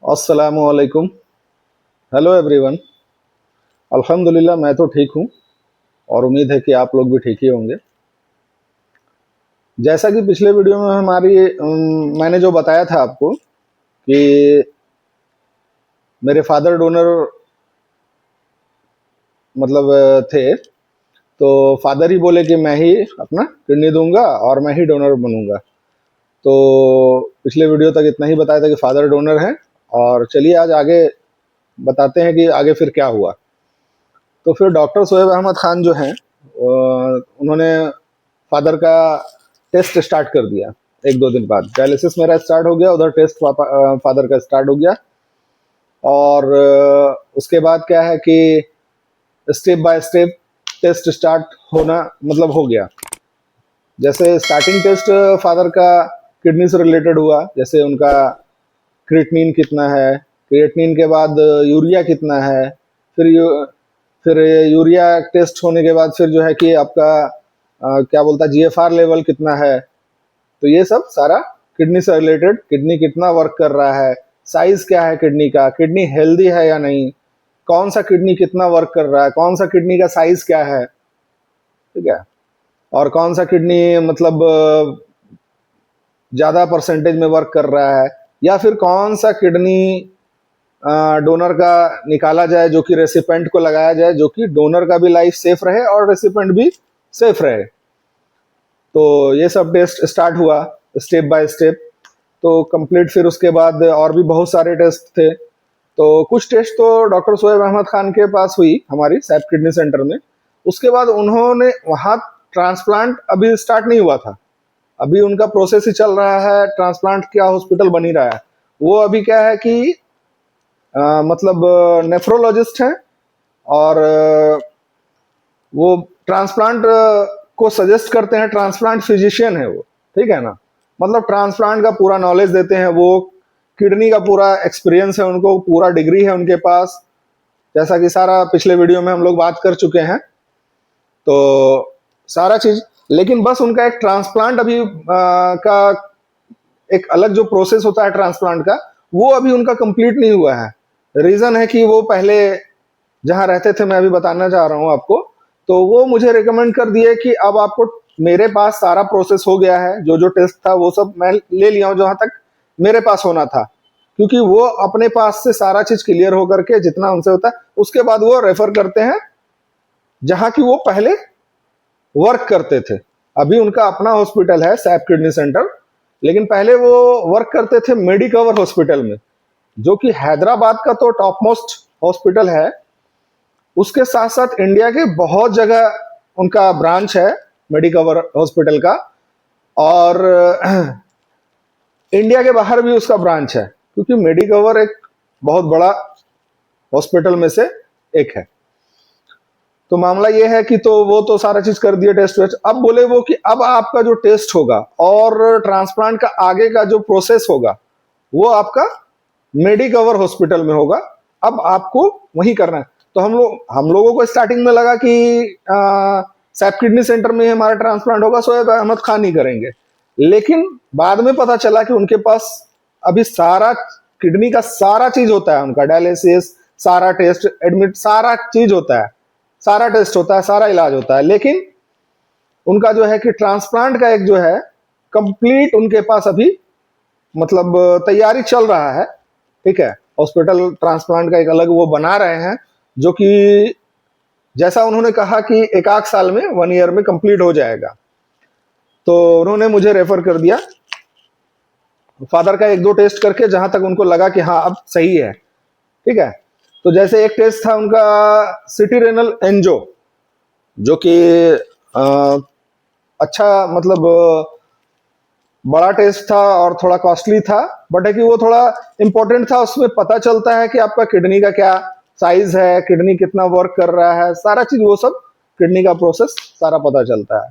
अस्सलामुअलैकुम। Hello everyone. अल्हम्दुलिल्लाह मैं तो ठीक हूँ और उम्मीद है कि आप लोग भी ठीक ही होंगे। जैसा कि पिछले वीडियो में मैंने जो बताया था आपको कि मेरे फादर डोनर थे, तो फादर ही बोले कि मैं ही अपना किडनी दूंगा और मैं ही डोनर बनूंगा। तो पिछले वीडियो तक इतना ही बताया था कि फादर डोनर है, और चलिए आज आगे बताते हैं कि आगे फिर क्या हुआ। तो फिर डॉक्टर शोएब अहमद खान जो हैं, उन्होंने फादर का टेस्ट स्टार्ट कर दिया। एक दो दिन बाद डायलिसिस मेरा स्टार्ट हो गया, उधर टेस्ट फादर का स्टार्ट हो गया। और उसके बाद क्या है कि step by step test start होना हो गया। जैसे स्टार्टिंग टेस्ट फादर का किडनी से रिलेटेड हुआ, जैसे उनका क्रिएटिनिन कितना है, क्रिएटिनिन के बाद यूरिया कितना है, फिर फिर यूरिया टेस्ट होने के बाद फिर जो है कि आपका क्या बोलता है जीएफआर लेवल कितना है। तो ये सब सारा किडनी से रिलेटेड, किडनी कितना वर्क कर रहा है, साइज क्या है किडनी का, किडनी हेल्दी है या नहीं, कौन सा किडनी कितना वर्क कर रहा है, कौन सा किडनी का साइज क्या है, ठीक है, और कौन सा किडनी ज़्यादा परसेंटेज में वर्क कर रहा है, या फिर कौन सा किडनी डोनर का निकाला जाए जो कि रेसिपेंट को लगाया जाए, जो कि डोनर का भी लाइफ सेफ रहे और रेसिपेंट भी सेफ रहे। तो ये सब टेस्ट स्टार्ट हुआ स्टेप बाय स्टेप। तो कंप्लीट फिर उसके बाद और भी बहुत सारे टेस्ट थे। तो कुछ टेस्ट तो डॉक्टर शोएब अहमद खान के पास हुई हमारी सैप किडनी सेंटर में। उसके बाद उन्होंने वहाँ ट्रांसप्लांट अभी स्टार्ट नहीं हुआ था, अभी उनका प्रोसेस ही चल रहा है, ट्रांसप्लांट क्या हॉस्पिटल बन ही रहा है। वो अभी क्या है कि नेफ्रोलॉजिस्ट हैं, और वो ट्रांसप्लांट को सजेस्ट करते हैं, ट्रांसप्लांट फिजिशियन है वो, ठीक है ना। ट्रांसप्लांट का पूरा नॉलेज देते हैं वो, किडनी का पूरा एक्सपीरियंस है उनको, पूरा डिग्री है उनके पास, जैसा कि सारा पिछले वीडियो में हम लोग बात कर चुके हैं। तो सारा चीज, लेकिन बस उनका एक ट्रांसप्लांट अभी का एक अलग जो प्रोसेस होता है ट्रांसप्लांट का, वो अभी उनका कंप्लीट नहीं हुआ है। रीजन है कि वो पहले जहां रहते थे, मैं अभी बताना चाह रहा हूं आपको, तो वो मुझे रिकमेंड कर दिए कि अब आपको, मेरे पास सारा प्रोसेस हो गया है, जो जो टेस्ट था वो सब मैं ले लिया हूं जहां तक मेरे पास होना था, क्योंकि वो अपने पास से सारा चीज क्लियर होकर के जितना उनसे होता है उसके बाद वो रेफर करते हैं जहां की वो पहले वर्क करते थे। अभी उनका अपना हॉस्पिटल है सैप किडनी सेंटर, लेकिन पहले वो वर्क करते थे मेडिकवर हॉस्पिटल में, जो कि हैदराबाद का तो टॉप मोस्ट हॉस्पिटल है। उसके साथ साथ इंडिया के बहुत जगह उनका ब्रांच है मेडिकवर हॉस्पिटल का, और इंडिया के बाहर भी उसका ब्रांच है, क्योंकि मेडिकवर एक बहुत बड़ा हॉस्पिटल में से एक है। तो मामला ये है कि तो वो तो सारा चीज कर दिया टेस्ट वेस्ट। अब बोले वो कि अब आपका जो टेस्ट होगा और ट्रांसप्लांट का आगे का जो प्रोसेस होगा वो आपका मेडिकवर हॉस्पिटल में होगा, अब आपको वही करना है। तो हम लोगों को स्टार्टिंग में लगा कि सैप किडनी सेंटर में हमारा ट्रांसप्लांट होगा, शोएब अहमद खान ही करेंगे। लेकिन बाद में पता चला कि उनके पास अभी सारा किडनी का सारा चीज होता है, उनका डायलिसिस, सारा टेस्ट, एडमिट, सारा चीज होता है, सारा टेस्ट होता है, सारा इलाज होता है। लेकिन उनका जो है कि ट्रांसप्लांट का एक जो है कंप्लीट उनके पास अभी तैयारी चल रहा है, ठीक है। हॉस्पिटल ट्रांसप्लांट का एक अलग वो बना रहे हैं, जो कि जैसा उन्होंने कहा कि एक आध साल में, 1 ईयर में कंप्लीट हो जाएगा। तो उन्होंने मुझे रेफर कर दिया फादर का एक दो टेस्ट करके, जहां तक उनको लगा कि हाँ अब सही है, ठीक है। तो जैसे एक टेस्ट था उनका सिटी रेनल एंजो, जो कि अच्छा बड़ा टेस्ट था और थोड़ा कॉस्टली था, बट है कि वो थोड़ा इंपॉर्टेंट था। उसमें पता चलता है कि आपका किडनी का क्या साइज है, किडनी कितना वर्क कर रहा है, सारा चीज वो सब किडनी का प्रोसेस सारा पता चलता है।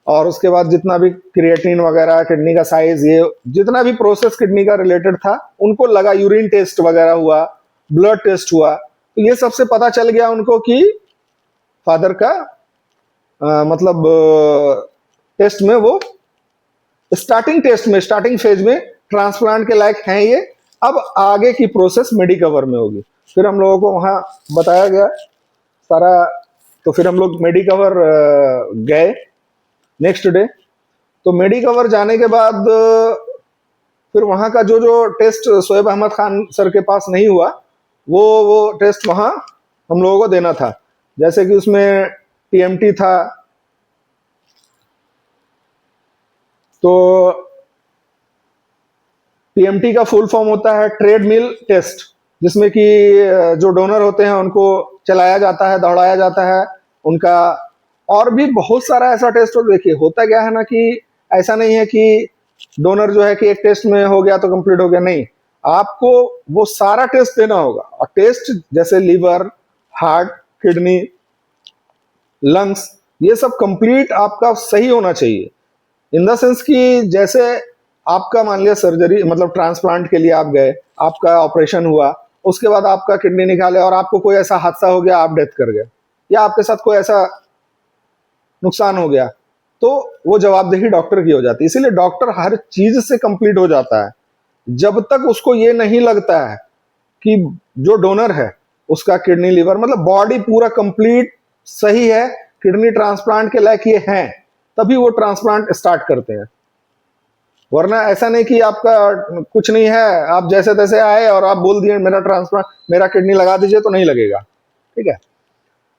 और उसके बाद जितना भी क्रिएटिनिन वगैरह, किडनी का साइज, ये जितना भी प्रोसेस किडनी का रिलेटेड था उनको लगा, यूरिन टेस्ट वगैरह हुआ, ब्लड टेस्ट हुआ, तो ये सबसे पता चल गया उनको कि फादर का टेस्ट में वो स्टार्टिंग फेज में ट्रांसप्लांट के लायक हैं ये, अब आगे की प्रोसेस मेडिकवर में होगी। फिर हम लोगों को वहां बताया गया सारा, तो फिर हम लोग मेडिकवर गए नेक्स्ट डे। तो मेडिकवर जाने के बाद फिर वहां का जो जो टेस्ट शोएब अहमद खान सर के पास नहीं हुआ, वो टेस्ट वहां हम लोगों को देना था। जैसे कि उसमें टीएमटी था, तो टीएमटी का फुल फॉर्म होता है ट्रेडमिल टेस्ट, जिसमें कि जो डोनर होते हैं उनको चलाया जाता है, दौड़ाया जाता है उनका। और भी बहुत सारा ऐसा टेस्ट हो। देखिए होता क्या है ना कि ऐसा नहीं है कि डोनर जो है कि एक टेस्ट में हो गया तो कंप्लीट हो गया, नहीं, आपको वो सारा टेस्ट देना होगा। और टेस्ट जैसे लीवर, हार्ट, किडनी, लंग्स, ये सब कंप्लीट आपका सही होना चाहिए। इन द सेंस कि जैसे आपका मान लिया सर्जरी मतलब ट्रांसप्लांट के लिए आप गए, आपका ऑपरेशन हुआ, उसके बाद आपका किडनी निकाले और आपको कोई ऐसा हादसा हो गया, आप डेथ कर गए, या आपके साथ कोई ऐसा नुकसान हो गया, तो वो जवाबदेही डॉक्टर की हो जाती है। इसीलिए डॉक्टर हर चीज से कंप्लीट हो जाता है जब तक उसको ये नहीं लगता है कि जो डोनर है उसका किडनी, लीवर मतलब बॉडी पूरा कंप्लीट सही है, किडनी ट्रांसप्लांट के लायक ये हैं, तभी वो ट्रांसप्लांट स्टार्ट करते हैं। वरना ऐसा नहीं कि आपका कुछ नहीं है, आप जैसे तैसे आए और आप बोल दिए मेरा ट्रांसप्लांट, मेरा किडनी लगा दीजिए, तो नहीं लगेगा। ठीक है।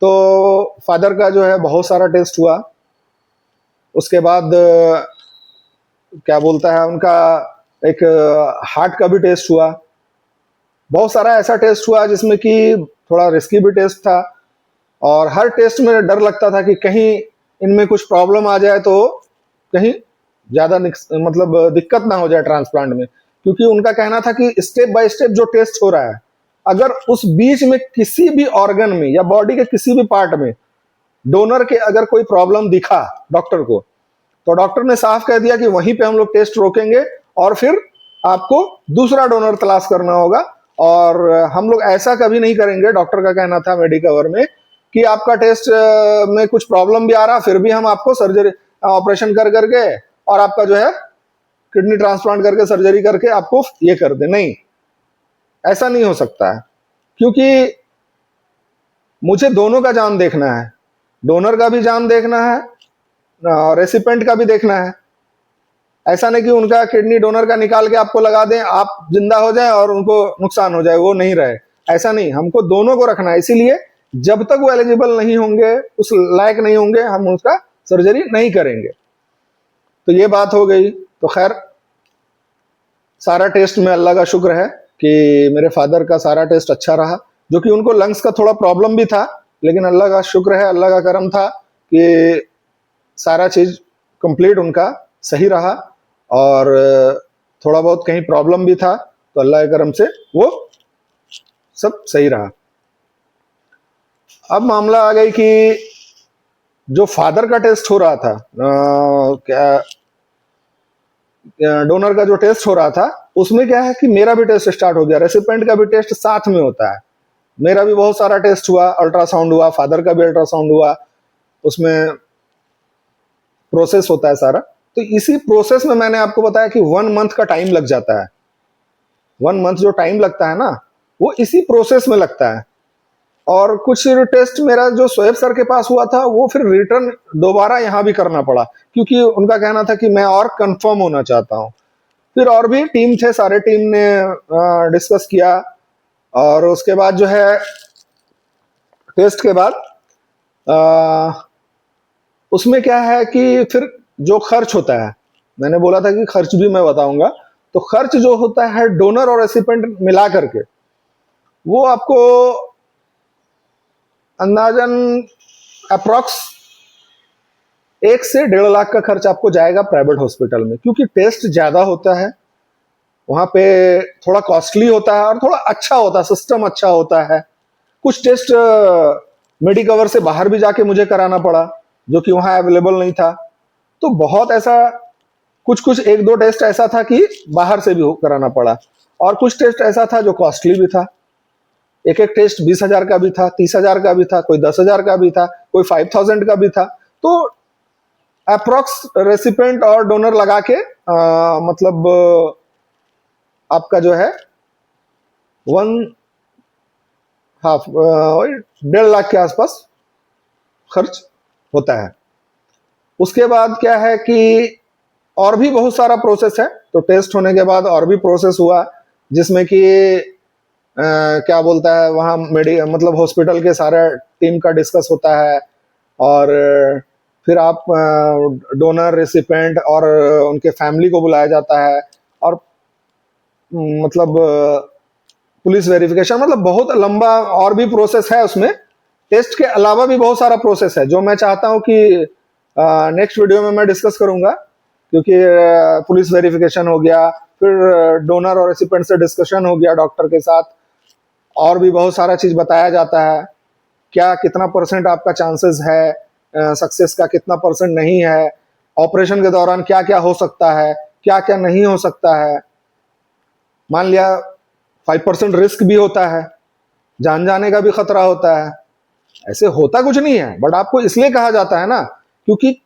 तो फादर का जो है बहुत सारा टेस्ट हुआ। उसके बाद क्या बोलता है उनका एक हार्ट का भी टेस्ट हुआ। बहुत सारा ऐसा टेस्ट हुआ जिसमें कि थोड़ा रिस्की भी टेस्ट था, और हर टेस्ट में डर लगता था कि कहीं इनमें कुछ प्रॉब्लम आ जाए तो कहीं ज्यादा मतलब दिक्कत ना हो जाए ट्रांसप्लांट में। क्योंकि उनका कहना था कि स्टेप बाय स्टेप जो टेस्ट हो रहा है, अगर उस बीच में किसी भी ऑर्गन में या बॉडी के किसी भी पार्ट में डोनर के अगर कोई प्रॉब्लम दिखा डॉक्टर को, तो डॉक्टर ने साफ कह दिया कि वहीं पे हम लोग टेस्ट रोकेंगे और फिर आपको दूसरा डोनर तलाश करना होगा। और हम लोग ऐसा कभी नहीं करेंगे, डॉक्टर का कहना था मेडिकवर में, कि आपका टेस्ट में कुछ प्रॉब्लम भी आ रहा फिर भी हम आपको सर्जरी ऑपरेशन कर करके और आपका जो है किडनी ट्रांसप्लांट करके सर्जरी करके आपको ये कर दे। नहीं, ऐसा नहीं हो सकता है, क्योंकि मुझे दोनों का जान देखना है, डोनर का भी जान देखना है और रेसिपेंट का भी देखना है। ऐसा नहीं कि उनका किडनी डोनर का निकाल के आपको लगा दें, आप जिंदा हो जाए और उनको नुकसान हो जाए, वो नहीं रहे। ऐसा नहीं, हमको दोनों को रखना है। इसीलिए जब तक वो एलिजिबल नहीं होंगे, उस लायक नहीं होंगे, हम उसका सर्जरी नहीं करेंगे। तो ये बात हो गई। तो खैर सारा टेस्ट में अल्लाह का शुक्र है कि मेरे फादर का सारा टेस्ट अच्छा रहा। जो कि उनको लंग्स का थोड़ा प्रॉब्लम भी था, लेकिन अल्लाह का शुक्र है, अल्लाह का करम था कि सारा चीज कंप्लीट उनका सही रहा। और थोड़ा बहुत कहीं प्रॉब्लम भी था, तो अल्लाह के करम से वो सब सही रहा। अब मामला आ गई कि जो फादर का टेस्ट हो रहा था, क्या डोनर का जो टेस्ट हो रहा था, उसमें क्या है कि मेरा भी टेस्ट स्टार्ट हो गया। रेसिपेंट का भी टेस्ट साथ में होता है। मेरा भी बहुत सारा टेस्ट हुआ, अल्ट्रासाउंड हुआ, फादर का भी अल्ट्रासाउंड हुआ, उसमें प्रोसेस होता है सारा। तो इसी प्रोसेस में मैंने आपको बताया कि 1 मंथ का टाइम लग जाता है। 1 मंथ जो टाइम लगता है ना, वो इसी प्रोसेस में लगता है। और कुछ टेस्ट मेरा जो शोएब सर के पास हुआ था, वो फिर रिटर्न दोबारा यहाँ भी करना पड़ा, क्योंकि उनका कहना था कि मैं और कंफर्म होना चाहता हूँ। फिर और भी टीम थे, सारे टीम ने डिस्कस किया, और उसके बाद जो है टेस्ट के बाद उसमें क्या है कि फिर जो खर्च होता है, मैंने बोला था कि खर्च भी मैं बताऊंगा। तो खर्च जो होता है डोनर और रेसिपेंट मिला करके, वो आपको अंदाजन अप्रॉक्स 1 से 1.5 लाख का खर्च आपको जाएगा प्राइवेट हॉस्पिटल में। क्योंकि टेस्ट ज्यादा होता है वहां पे, थोड़ा कॉस्टली होता है और थोड़ा अच्छा होता है, सिस्टम अच्छा होता है। कुछ टेस्ट मेडिकवर से बाहर भी जाके मुझे कराना पड़ा, जो कि वहां अवेलेबल नहीं था। तो बहुत ऐसा कुछ 1-2 टेस्ट ऐसा था कि बाहर से भी कराना पड़ा, और कुछ टेस्ट ऐसा था जो कॉस्टली भी था। एक टेस्ट 20,000 का भी था, 30,000 का भी था, कोई 10,000 का भी था, कोई 5,000 का भी था। तो अप्रोक्स रेसिपेंट और डोनर लगा के मतलब आपका जो है 1.5 लाख के आसपास खर्च होता है। उसके बाद क्या है कि और भी बहुत सारा प्रोसेस है। तो टेस्ट होने के बाद और भी प्रोसेस हुआ, जिसमें कि क्या बोलता है वहाँ मतलब हॉस्पिटल के सारे टीम का डिस्कस होता है, और फिर आप डोनर, रेसिपेंट और उनके फैमिली को बुलाया जाता है, और मतलब पुलिस वेरिफिकेशन, मतलब बहुत लंबा और भी प्रोसेस है उसमें। टेस्ट के अलावा भी बहुत सारा प्रोसेस है जो मैं चाहता हूं कि नेक्स्ट वीडियो में मैं डिस्कस करूंगा, क्योंकि पुलिस वेरिफिकेशन हो गया, फिर डोनर और रेसिपेंट से डिस्कशन हो गया डॉक्टर के साथ, और भी बहुत सारा चीज बताया जाता है, क्या कितना % आपका चांसेस है सक्सेस का, कितना % नहीं है, ऑपरेशन के दौरान क्या क्या हो सकता है, क्या क्या नहीं हो सकता है। मान लिया 5% रिस्क भी होता है, जान जाने का भी खतरा होता है। ऐसे होता कुछ नहीं है, बट आपको इसलिए कहा जाता है ना, क्योंकि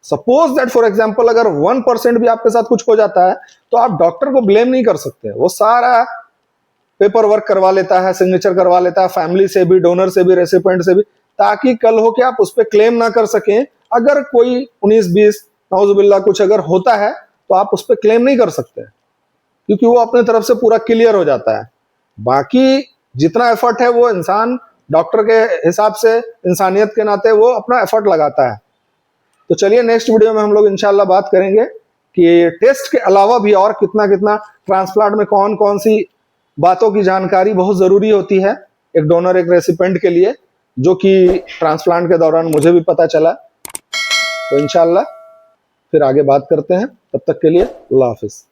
सपोज दैट फॉर एग्जांपल अगर 1% भी आपके साथ कुछ हो जाता है तो आप डॉक्टर को ब्लेम नहीं कर सकते। वो सारा पेपर वर्क करवा लेता है, सिग्नेचर करवा लेता है, फैमिली से भी, डोनर से भी, रेसिपेंट से भी, ताकि कल हो के आप उस पर क्लेम ना कर सकें। अगर कोई 19-20 नाउजुबिल्ला कुछ अगर होता है तो आप उस पर क्लेम नहीं कर सकते, क्योंकि वो अपने तरफ से पूरा क्लियर हो जाता है। बाकी जितना एफर्ट है वो इंसान डॉक्टर के हिसाब से, इंसानियत के नाते वो अपना एफर्ट लगाता है। तो चलिए नेक्स्ट वीडियो में हम लोग इंशाल्लाह बात करेंगे कि टेस्ट के अलावा भी और कितना कितना ट्रांसप्लांट में कौन कौन सी बातों की जानकारी बहुत जरूरी होती है एक डोनर, एक रेसिपेंट के लिए, जो कि ट्रांसप्लांट के दौरान मुझे भी पता चला। तो इंशाल्लाह फिर आगे बात करते हैं, तब तक के लिए अल्लाह हाफिज।